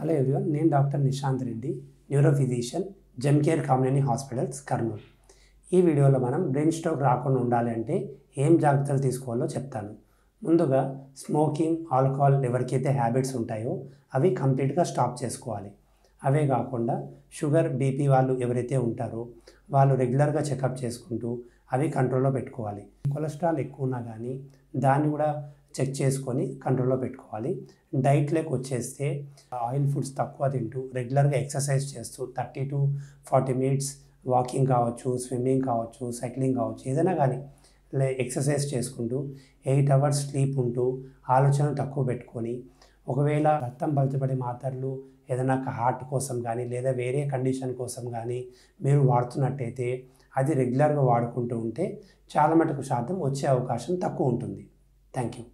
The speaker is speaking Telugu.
హలో ఎవ్రీవన్, నేను doctor Nishant Reddy, neuro physician, gem care community hospitals, Kurnool. ఈ వీడియోలో మనం బ్రెయిన్ స్ట్రోక్ రాకుండా ఉండాలి అంటే ఏం జాగ్రత్తలు తీసుకోవాలో చెప్తాను. ముందుగా స్మోకింగ్, ఆల్కహాల్ ఎవరికైతే హ్యాబిట్స్ ఉంటాయో అవి కంప్లీట్గా స్టాప్ చేసుకోవాలి. అవే కాకుండా షుగర్, బీపీ వాళ్ళు ఎవరైతే ఉంటారో వాళ్ళు రెగ్యులర్గా చెకప్ చేసుకుంటూ అవి కంట్రోల్లో పెట్టుకోవాలి. కొలెస్ట్రాల్ ఎక్కువ ఉన్నా కానీ దాన్ని కూడా చెక్ చేసుకొని కంట్రోల్లో పెట్టుకోవాలి. డైట్లోకి వచ్చేస్తే ఆయిల్ ఫుడ్స్ తక్కువ తింటూ రెగ్యులర్గా ఎక్సర్సైజ్ చేస్తూ 30 to 40 minutes వాకింగ్ కావచ్చు, స్విమ్మింగ్ కావచ్చు, సైక్లింగ్ కావచ్చు, ఏదైనా కానీ ఎక్సర్సైజ్ చేసుకుంటూ 8 hours స్లీప్ ఉంటూ ఆలోచనలు తక్కువ పెట్టుకొని, ఒకవేళ రక్తం పలచబడే మాత్రలు ఏదైనా హార్ట్ కోసం కానీ లేదా వేరే కండిషన్ కోసం కానీ మీరు వాడుతున్నట్టయితే అది రెగ్యులర్గా వాడుకుంటూ ఉంటే చాలా మటుకు శాతం వచ్చే అవకాశం తక్కువ ఉంటుంది. Thank you.